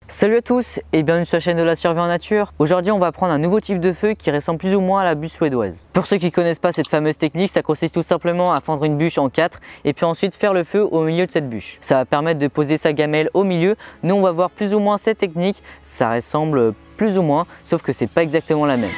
Salut à tous et bienvenue sur la chaîne de la survie en nature. Aujourd'hui on va prendre un nouveau type de feu qui ressemble plus ou moins à la bûche suédoise. Pour ceux qui ne connaissent pas cette fameuse technique, ça consiste tout simplement à fendre une bûche en 4 et puis ensuite faire le feu au milieu de cette bûche. Ça va permettre de poser sa gamelle au milieu. Nous on va voir plus ou moins cette technique, ça ressemble plus ou moins, sauf que c'est pas exactement la même.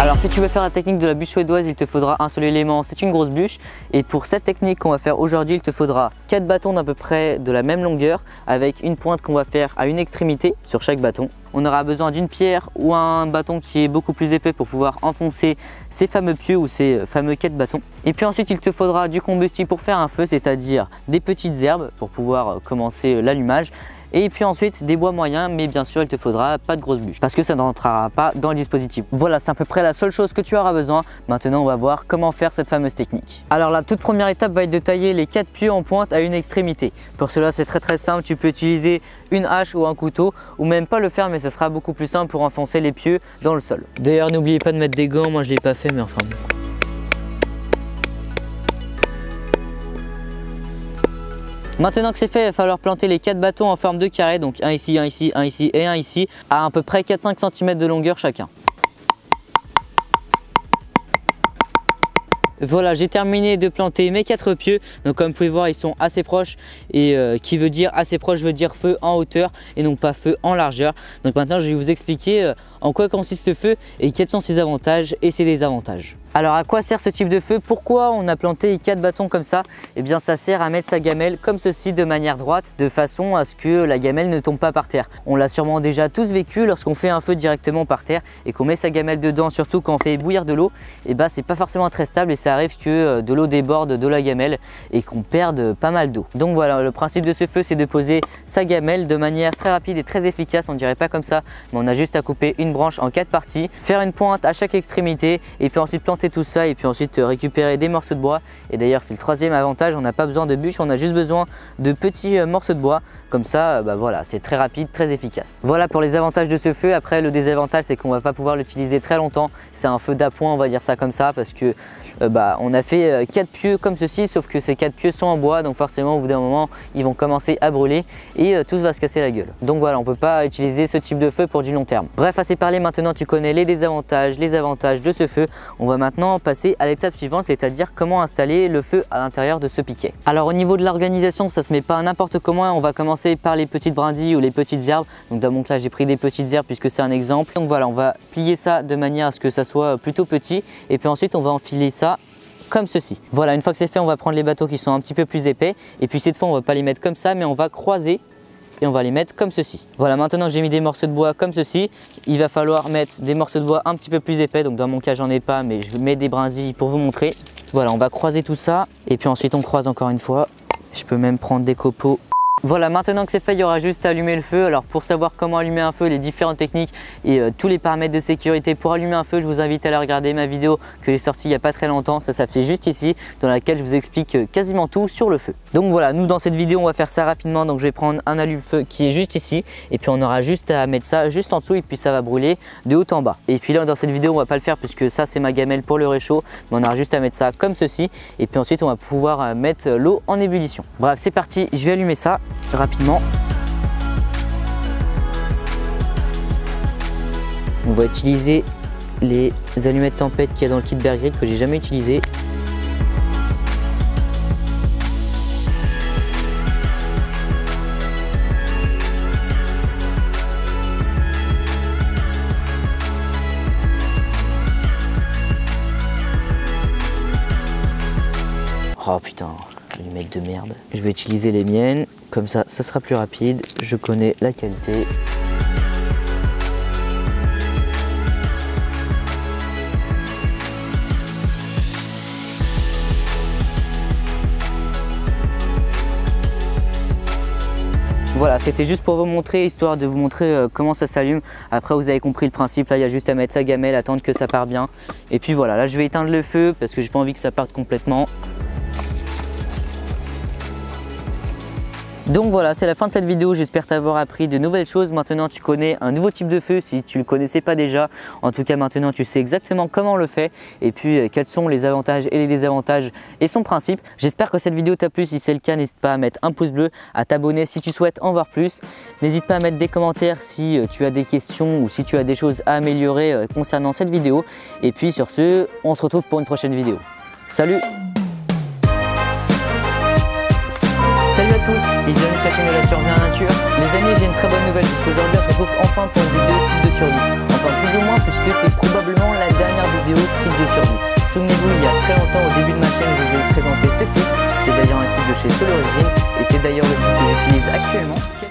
Alors si tu veux faire la technique de la bûche suédoise, il te faudra un seul élément, c'est une grosse bûche. Et pour cette technique qu'on va faire aujourd'hui, il te faudra 4 bâtons d'à peu près de la même longueur avec une pointe qu'on va faire à une extrémité sur chaque bâton. On aura besoin d'une pierre ou un bâton qui est beaucoup plus épais pour pouvoir enfoncer ces fameux pieux ou ces fameux 4 bâtons. Et puis ensuite il te faudra du combustible pour faire un feu, c'est-à-dire des petites herbes pour pouvoir commencer l'allumage. Et puis ensuite des bois moyens, mais bien sûr il te faudra pas de grosses bûches parce que ça ne rentrera pas dans le dispositif. Voilà, c'est à peu près la seule chose que tu auras besoin. Maintenant on va voir comment faire cette fameuse technique. Alors la toute première étape va être de tailler les 4 pieux en pointe à une extrémité. Pour cela c'est très simple, tu peux utiliser une hache ou un couteau ou même pas le faire, mais ce sera beaucoup plus simple pour enfoncer les pieux dans le sol. D'ailleurs n'oubliez pas de mettre des gants, moi je l'ai pas fait mais enfin bon. Maintenant que c'est fait, il va falloir planter les 4 bâtons en forme de carré, donc un ici, un ici, un ici et un ici, à peu près 4-5 cm de longueur chacun. Voilà, j'ai terminé de planter mes 4 pieux. Donc comme vous pouvez voir, ils sont assez proches. Et qui veut dire assez proche veut dire feu en hauteur et non pas feu en largeur. Donc maintenant, je vais vous expliquer en quoi consiste ce feu et quels sont ses avantages et ses désavantages. Alors à quoi sert ce type de feu? Pourquoi on a planté 4 bâtons comme ça? Eh bien ça sert à mettre sa gamelle comme ceci de manière droite, de façon à ce que la gamelle ne tombe pas par terre. On l'a sûrement déjà tous vécu lorsqu'on fait un feu directement par terre et qu'on met sa gamelle dedans, surtout quand on fait bouillir de l'eau. Et bah c'est pas forcément très stable et ça arrive que de l'eau déborde de la gamelle et qu'on perde pas mal d'eau. Donc voilà, le principe de ce feu c'est de poser sa gamelle de manière très rapide et très efficace. On dirait pas comme ça, mais on a juste à couper une branche en 4 parties, faire une pointe à chaque extrémité et puis ensuite planter tout ça et puis ensuite récupérer des morceaux de bois. Et d'ailleurs c'est le troisième avantage, on n'a pas besoin de bûches, on a juste besoin de petits morceaux de bois. Comme ça, bah voilà, c'est très rapide, très efficace. Voilà pour les avantages de ce feu. Après le désavantage c'est qu'on va pas pouvoir l'utiliser très longtemps. C'est un feu d'appoint, on va dire ça comme ça, parce que on a fait 4 pieux comme ceci, sauf que ces 4 pieux sont en bois, donc forcément au bout d'un moment ils vont commencer à brûler et tout va se casser la gueule. Donc voilà, on peut pas utiliser ce type de feu pour du long terme. Bref, assez parlé, maintenant tu connais les désavantages, les avantages de ce feu. On va maintenant passer à l'étape suivante, c'est-à-dire comment installer le feu à l'intérieur de ce piquet. Alors au niveau de l'organisation, ça se met pas n'importe comment, on va commencer par les petites brindilles ou les petites herbes. Donc dans mon cas j'ai pris des petites herbes puisque c'est un exemple. Donc voilà, on va plier ça de manière à ce que ça soit plutôt petit et puis ensuite on va enfiler ça comme ceci. Voilà, une fois que c'est fait, on va prendre les bâtons qui sont un petit peu plus épais et puis cette fois on va pas les mettre comme ça mais on va croiser et on va les mettre comme ceci. Voilà, maintenant que j'ai mis des morceaux de bois comme ceci, il va falloir mettre des morceaux de bois un petit peu plus épais. Donc dans mon cas j'en ai pas, mais je mets des brindilles pour vous montrer. Voilà, on va croiser tout ça et puis ensuite on croise encore une fois. Je peux même prendre des copeaux. Voilà, maintenant que c'est fait, il y aura juste à allumer le feu. Alors pour savoir comment allumer un feu, les différentes techniques et tous les paramètres de sécurité pour allumer un feu, je vous invite à aller regarder ma vidéo que j'ai sortie il n'y a pas très longtemps. Ça fait juste ici, dans laquelle je vous explique quasiment tout sur le feu. Donc voilà, nous dans cette vidéo on va faire ça rapidement. Donc je vais prendre un allume-feu qui est juste ici et puis on aura juste à mettre ça juste en dessous et puis ça va brûler de haut en bas. Et puis là dans cette vidéo on va pas le faire puisque ça c'est ma gamelle pour le réchaud, mais on aura juste à mettre ça comme ceci et puis ensuite on va pouvoir mettre l'eau en ébullition. Bref, c'est parti, je vais allumer ça rapidement. On va utiliser les allumettes tempête qu'il y a dans le kit Bear Grylls que j'ai jamais utilisé. Oh putain, les mecs de merde. Je vais utiliser les miennes, comme ça, ça sera plus rapide. Je connais la qualité. Voilà, c'était juste pour vous montrer, histoire de vous montrer comment ça s'allume. Après vous avez compris le principe, là il y a juste à mettre sa gamelle, attendre que ça parte bien. Et puis voilà, là je vais éteindre le feu parce que j'ai pas envie que ça parte complètement. Donc voilà, c'est la fin de cette vidéo, j'espère t'avoir appris de nouvelles choses. Maintenant tu connais un nouveau type de feu si tu ne le connaissais pas déjà. En tout cas maintenant tu sais exactement comment on le fait et puis quels sont les avantages et les désavantages et son principe. J'espère que cette vidéo t'a plu, si c'est le cas n'hésite pas à mettre un pouce bleu, à t'abonner si tu souhaites en voir plus. N'hésite pas à mettre des commentaires si tu as des questions ou si tu as des choses à améliorer concernant cette vidéo. Et puis sur ce, on se retrouve pour une prochaine vidéo. Salut! Salut à tous et bienvenue sur la chaîne de la survie en nature. Les amis, j'ai une très bonne nouvelle puisqu'aujourd'hui on se retrouve enfin pour une vidéo type de survie. Enfin plus ou moins puisque c'est probablement la dernière vidéo type de survie. Souvenez-vous, il y a très longtemps au début de ma chaîne je vous ai présenté ce kit. C'est d'ailleurs un kit de chez Sol Origins et c'est d'ailleurs le kit que j'utilise actuellement.